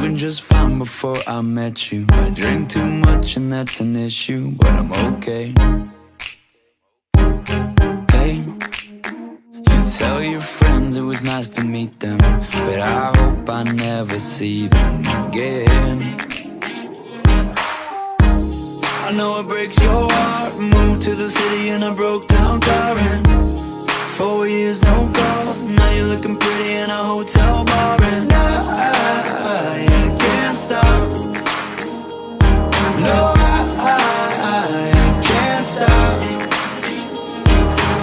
doing just fine before I met you. I drink too much and that's an issue, but I'm okay. Hey, you tell your friends it was nice to meet them, but I hope I never see them again. I know it breaks your heart. Moved to the city in a broke down car, and 4 years no calls. Now you're looking pretty in a hotel bar, and I can't stop. No, I can't stop.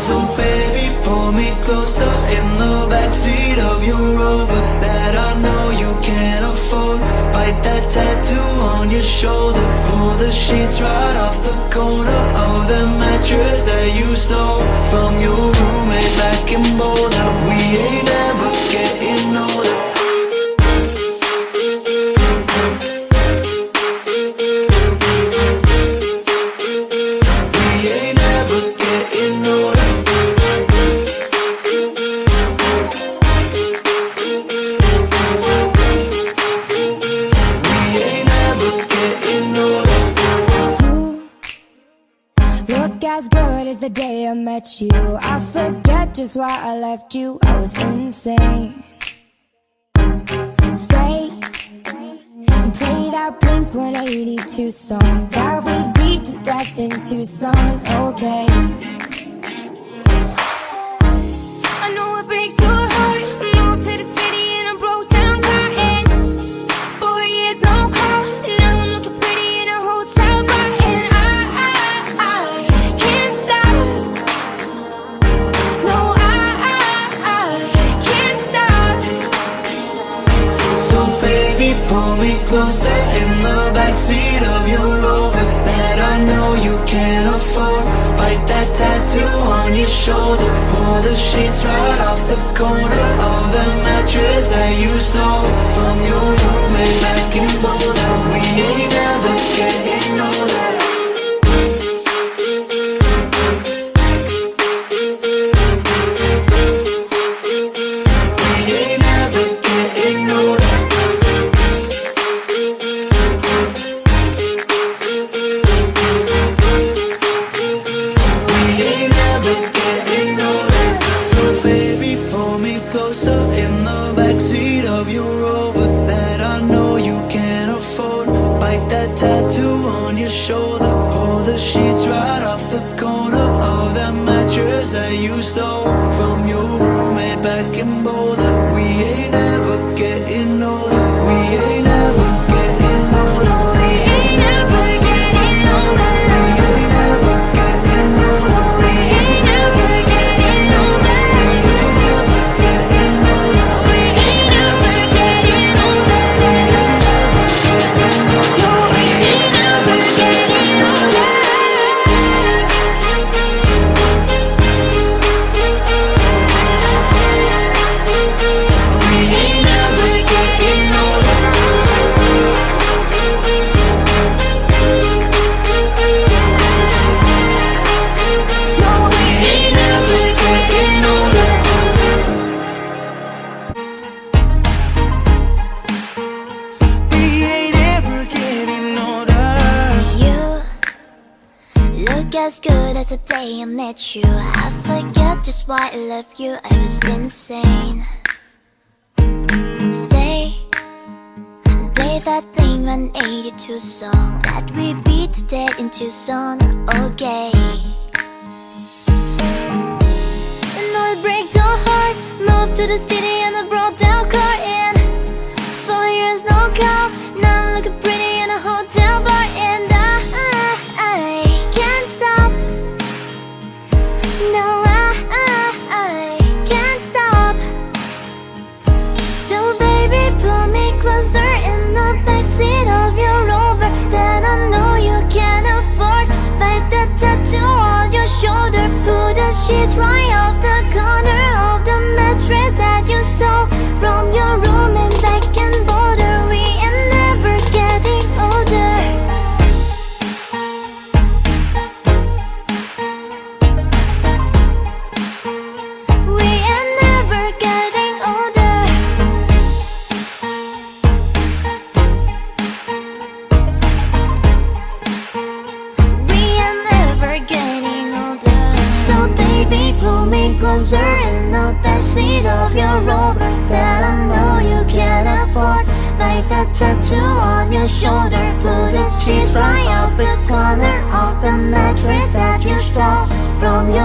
So baby, pull me closer in the backseat of your Rover that I know you can't afford. Bite that tattoo on your shoulder. Pull the sheets right off the corner of the mattress that you stole from your roommate back in Boulder. We ain't ever getting older. The day I met you, I forget just why I left you. I was insane. Stay and play that Blink-182 song that we beat to death in Tucson. Okay, I know it breaks your heart. Moved to the city in a broke down car, and 4 years no call. Now I'm looking pretty in a hotel bar, and I can't stop. No, I can't stop. So baby, pull me closer in the backseat of your Rover that I know you can't afford. Bite that tattoo on your shoulder. Pull the sheets right off the corner of the mattress that you stole from your roommate back in Boulder. We ain't ever getting older. That you stole from your roommate back in Boulder. We ain't ever getting older. We ain't ever getting older. We ain't ever getting older. We ain't ever getting older. We ain't ever getting older. We ain't ever getting older. We ain't ever getting older. We ain't ever getting older. As good as the day I met you. I forget just why I left you. I was insane. Stay and play that Blink-182 song that we beat to death in Tucson. Okay, I know it breaks your heart. Moved to the city in a broke down car, and 4 years no call. Now I'm looking pretty in a hotel bar, and I can't stop. No, I can't stop. So baby, pull me closer in the backseat of your Rover that I know you can't afford. Bite that tattoo on your shoulder. Pull the sheets right off the corner of the mattress that you stole from your room and back in Boulder. We ain't never getting older. We ain't never getting older. closer in the backseat of your Rover that I know you can't afford. Like that tattoo on your shoulder, put the cheese right off the corner of the mattress that you stole from your